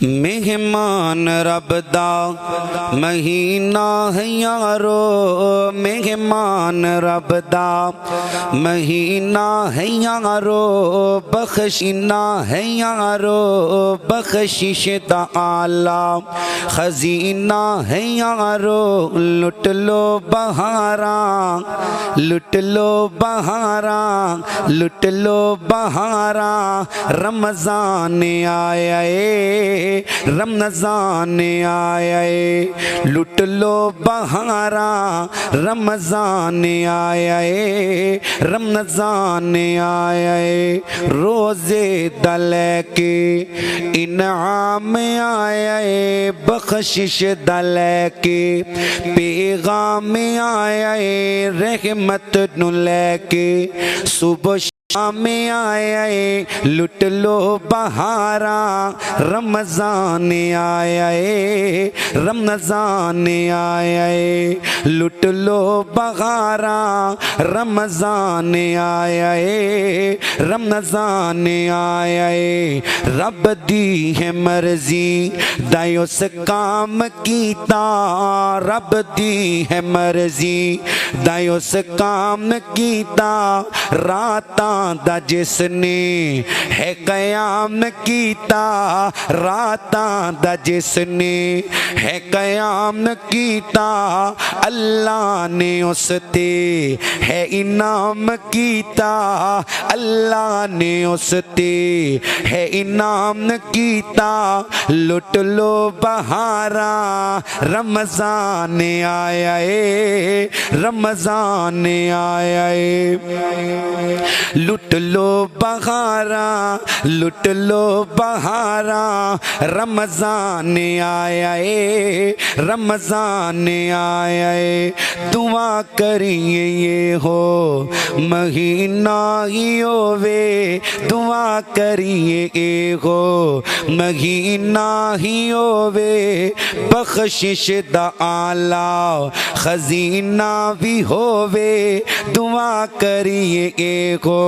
मेहमान रब दा महीना है यारो, मेहमान रब दा महीना है यारो, बख्शीना है यारो, बख्शिश दा आला खजीना है यारो। लुट लो बहारा, लुट लो बहारा, लुट लो बहारा, रमजान आया रमजान आया, लुट लो बहारा, रमजान आया रमजान आया। रोजे दल के इनाम आया, बख्शिश दल के पैगाम आया, रहमत नु लेके सुबह में आया। लुट लो बहारा, रमजान आया रमजान आया, लुट लो बहारा, रमजान आया रमजान आया। रब दी है मर्जी दायोस काम कीता, रब दी है मर्जी दायोस काम कीता, राता दा जिसने है कयाम कीता, रातां दा जिसने है कयाम कीता, अल्लाह ने उसते है इनाम कीता, अल्लाह ने उसते है इनाम कीता। लुट लो बहारा, रमजान आया रमजान आया। लुट लो बहारा, लुट लो बहारा, रमजान आया रमजान आया। दुआ करिए ये हो महीना ही होवे, दुआ करिए ये हो महीना ही होवे, बख्शिश दा आला खजीना भी होवे, दुआ करिए ये हो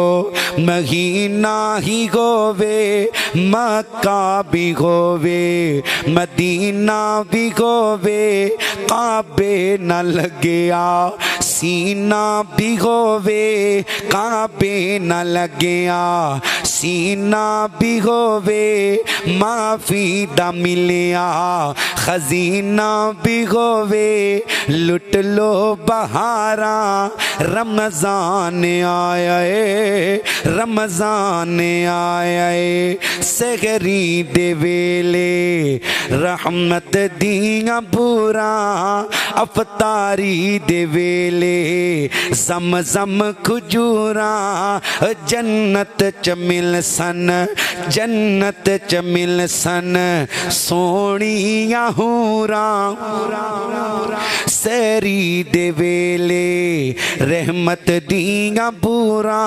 महीना ही होवे, मक्का भी होवे, मदीना भी होवे, काबे न लगया सीना भी होवे, काबे न लगया सीना भी होवे, माफी दा मिलिया खजीना भी होवे। लुट लो बहारा, रमजान आया रमजान आया। सहरी दे वेले रहमत दिया पूरा, अफतारी दे वेले ज़म-ज़म खजूरा, जन्नत च मिल सन, जन्नत च मिल सन सोनिया हूरा। सहरी दे वेले रहमत दिया पूरा,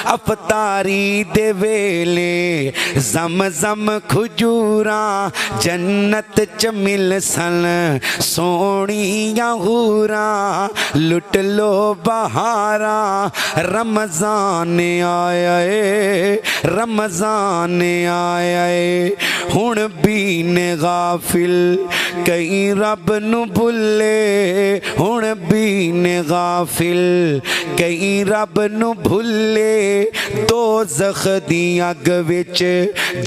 अफतारी दे वेले ज़म-ज़म खजूरा, जन्नत च मिल सन सोनिया हूरा। लुट लो बहारा, रमजान आया रमजान आया। हुण भी ने गाफिल कई रब नु भुले, हुण भी ने गाफिल कई रब नु भुले, दोज़ख दी अग विच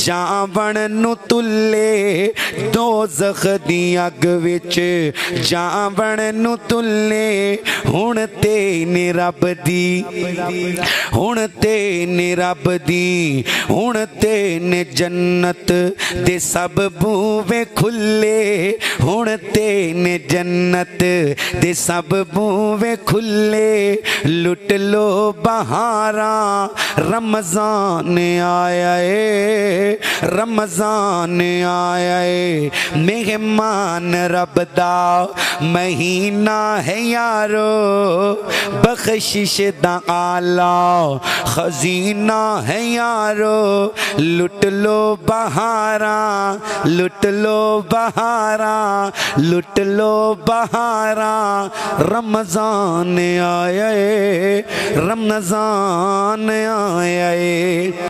जावण नु तुले, दोज़ख दी अग विच जावण नु तुले। हुण ते ने रब दी, हुण ते ने रब दी, हुण ते ने जन्नत दे सब बूवे खुले, हुण ते ने जन्नत दे सब बूवे खुले। लुट लो बहारा, रमजान आया रमजान आया। मेहमान रब दा महीना है यारो, बख्शिश दा आला खजीना है यारो। लुट लो बहारा, लुट लो बहारा, लुट लो बहारा, रमजान आया रमजान आया।